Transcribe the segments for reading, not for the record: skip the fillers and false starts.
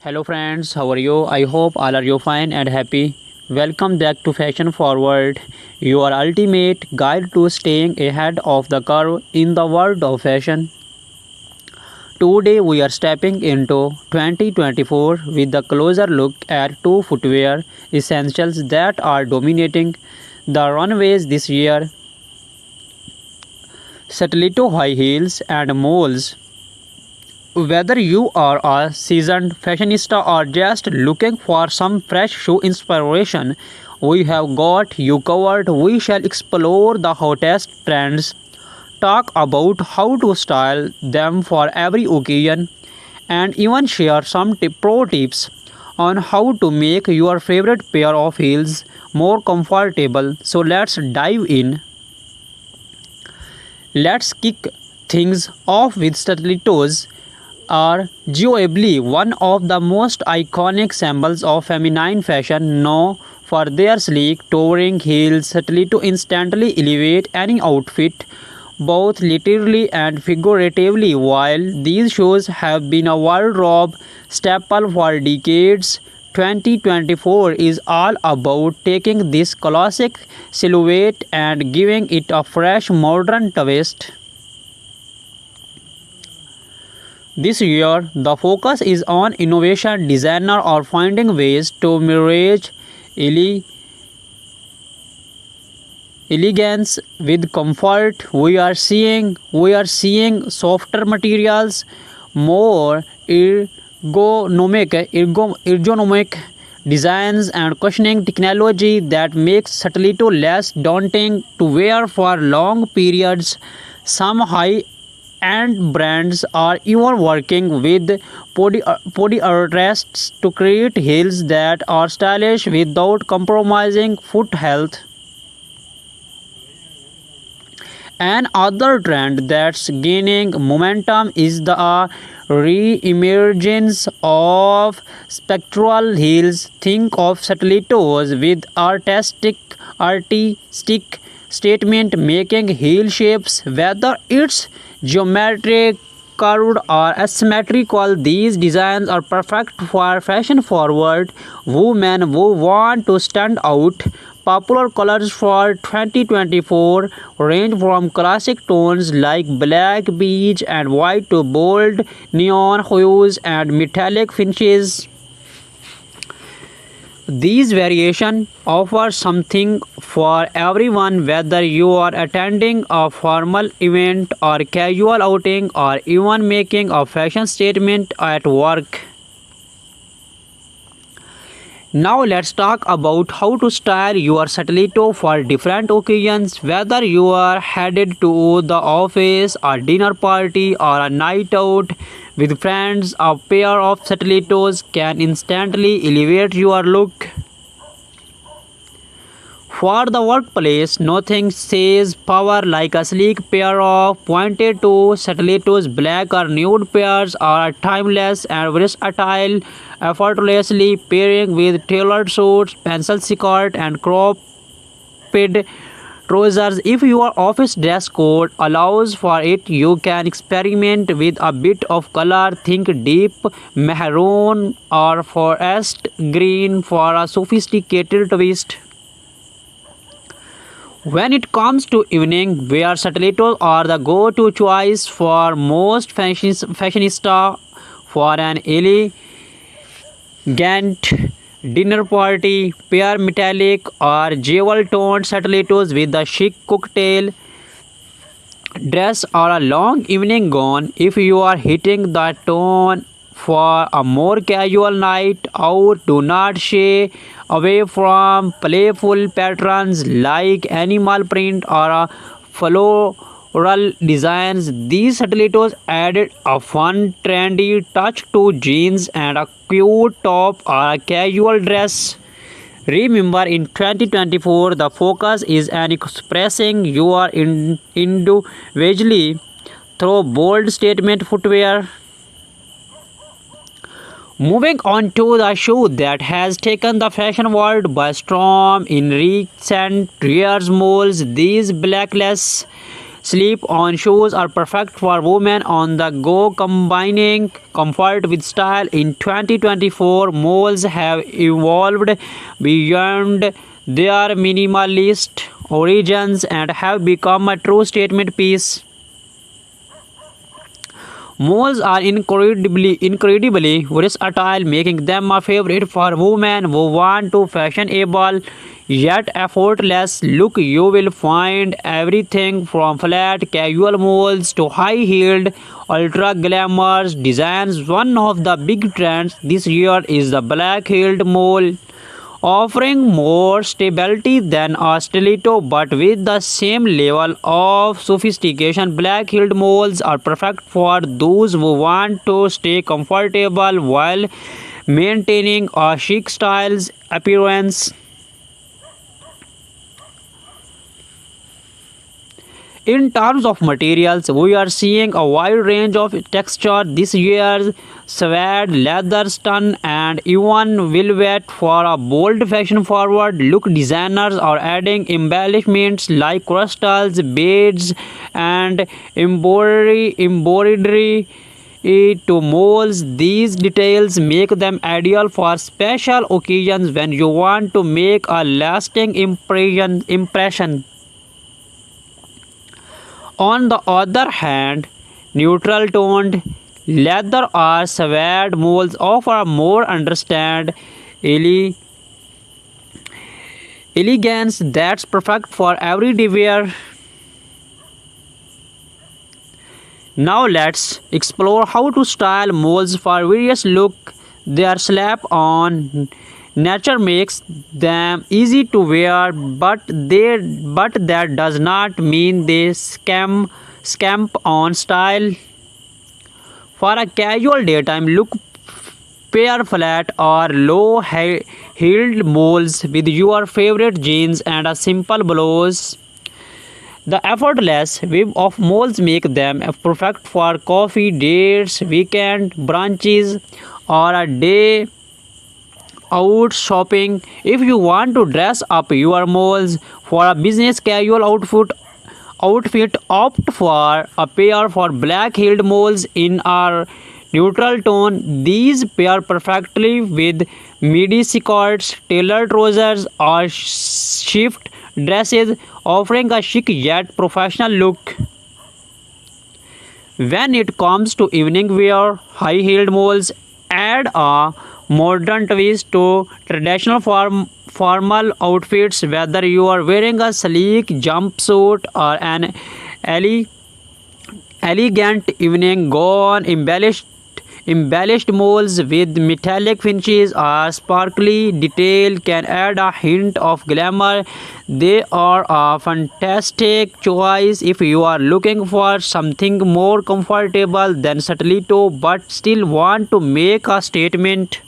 Hello friends, how are you? I hope all are you fine and happy. Welcome back to Fashion Forward, your ultimate guide to staying ahead of the curve in the world of fashion. Today we are stepping into 2024 with a closer look at two footwear essentials that are dominating the runways this year: stiletto high heels and moles. Whether you are a seasoned fashionista or just looking for some fresh shoe inspiration, we have got you covered. We shall explore the hottest trends, talk about how to style them for every occasion, and even share some pro tips on how to make your favorite pair of heels more comfortable. So let's dive in. Let's kick things off with stilettos are arguably one of the most iconic symbols of feminine fashion, known for their sleek, towering heels. Stiletto instantly elevate any outfit, both literally and figuratively. While these shoes have been a wardrobe staple for decades, 2024 is all about taking this classic silhouette and giving it a fresh modern twist. This year, the focus is on innovation, designer, or finding ways to merge ele- elegance with comfort. We are seeing softer materials, more ergonomic designs, and cushioning technology that makes stiletto less daunting to wear for long periods. Some high and brands are even working with podiatrists to create heels that are stylish without compromising foot health. Another trend that's gaining momentum is the re-emergence of spectral heels. Think of stilettos with artistic statement making heel shapes, whether it's geometric, curved, or asymmetrical. These designs are perfect for fashion forward women who want to stand out. Popular colors for 2024 range from classic tones like black, beige, and white to bold neon hues and metallic finishes. These variations offer something for everyone, whether you are attending a formal event or casual outing or even making a fashion statement at work. Now let's talk about how to style your stiletto for different occasions. Whether you are headed to the office, a dinner party, or a night out with friends, a pair of stilettos can instantly elevate your look. For the workplace, nothing says power like a sleek pair of pointed toe stilettos. Black or nude pairs are timeless and versatile, effortlessly pairing with tailored suits, pencil skirt, and cropped trousers. If your office dress code allows for it, you can experiment with a bit of color. Think deep maroon or forest green for a sophisticated twist. When it comes to evening wear, stilettos are the go-to choice for most fashionista for an elegant dinner party. Pair metallic or jewel-toned stilettos with a chic cocktail dress or a long evening gown. If you are hitting the tone for a more casual night out, do not shy away from playful patterns like animal print or a floral designs. These stilettos added a fun, trendy touch to jeans and a cute top or a casual dress. Remember, in 2024, the focus is on expressing your individually through bold statement footwear. Moving on to the shoe that has taken the fashion world by storm in recent years, moles. These blackless slip-on shoes are perfect for women on the go, combining comfort with style. In 2024, malls have evolved beyond their minimalist origins and have become a true statement piece. Malls are incredibly versatile, making them a favorite for women who want to fashionable yet effortless look. You will find everything from flat casual malls to high-heeled ultra glamorous designs. One of the big trends this year is the black-heeled mall, offering more stability than a stiletto but with the same level of sophistication. Black-heeled malls are perfect for those who want to stay comfortable while maintaining a chic styles appearance. In terms of materials, we are seeing a wide range of texture this year: suede, leather, stun, and even velvet for a bold fashion-forward look. Designers are adding embellishments like crystals, beads, and embroidery to molds. These details make them ideal for special occasions when you want to make a lasting impression. On the other hand, neutral toned leather or suede molds offer a more understand elegance that's perfect for everyday wear. Now let's explore how to style molds for various look. Their slap on nature makes them easy to wear, but that does not mean they scamp on style. For a casual daytime look, pair flat or low-heeled molds with your favorite jeans and a simple blouse. The effortless web of molds make them perfect for coffee dates, weekend brunches, or a day out shopping. If you want to dress up your molds for a business casual outfit, opt for a pair for black-heeled molds in a neutral tone. These pair perfectly with midi skirts, tailored trousers, or shift dresses, offering a chic yet professional look. When it comes to evening wear, high-heeled molds add a modern twist to traditional formal outfits. Whether you are wearing a sleek jumpsuit or an ele- elegant evening gown, embellished molds with metallic finishes or sparkly detail can add a hint of glamour. They are a fantastic choice if you are looking for something more comfortable than stiletto but still want to make a statement.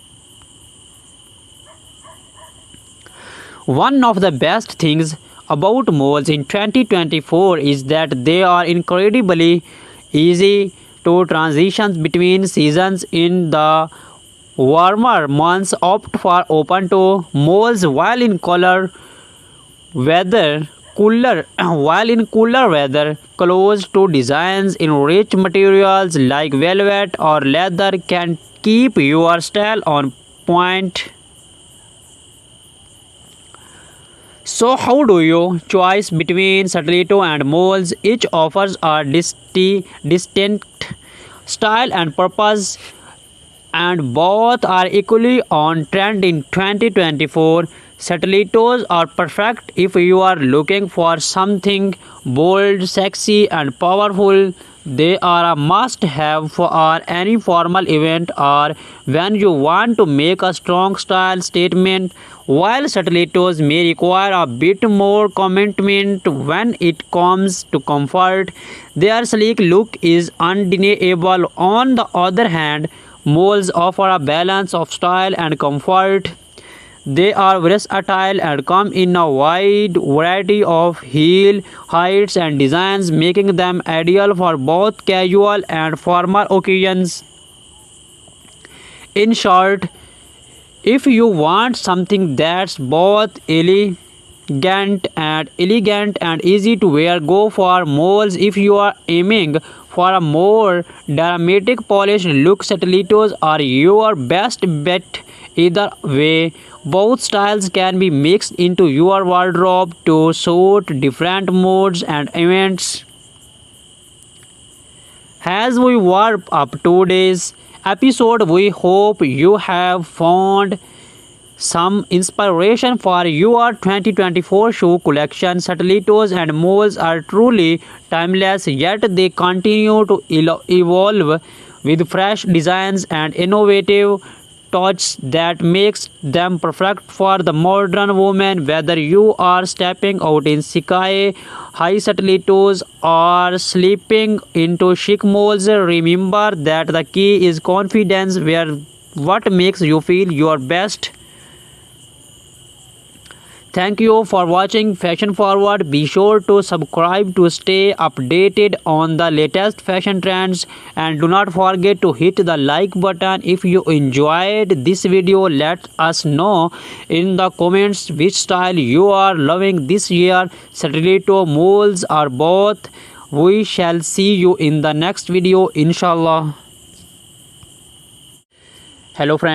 One of the best things about malls in 2024 is that they are incredibly easy to transition between seasons. In the warmer months, opt for open toe malls, while in cooler weather, close to designs in rich materials like velvet or leather can keep your style on point. So how do you choose between stiletto and molds? Each offers a distinct style and purpose, and both are equally on trend in 2024. Stilettos are perfect if you are looking for something bold, sexy, and powerful. They are a must-have for any formal event or when you want to make a strong style statement. While stilettos may require a bit more commitment when it comes to comfort, their sleek look is undeniable. On the other hand, molds offer a balance of style and comfort. They are versatile and come in a wide variety of heel heights and designs, making them ideal for both casual and formal occasions. In short, if you want something that's both elegant and easy to wear. Go for moles if you are aiming for a more dramatic polished look. Stilettos are your best bet. Either way, both styles can be mixed into your wardrobe to suit different moods and events. As we wrap up today's episode, we hope you have found some inspiration for your 2024 shoe collection. Stilettos and moles are truly timeless, yet they continue to evolve with fresh designs and innovative touch that makes them perfect for the modern woman. Whether you are stepping out in sky high stilettos or slipping into chic moles, remember that the key is confidence. Wear what makes you feel your best. Thank you for watching Fashion Forward. Be sure to subscribe to stay updated on the latest fashion trends, and do not forget to hit the like button if you enjoyed this video. Let us know in the comments which style you are loving this year, stiletto, moles or both. We shall see you in the next video, inshallah. Hello friends.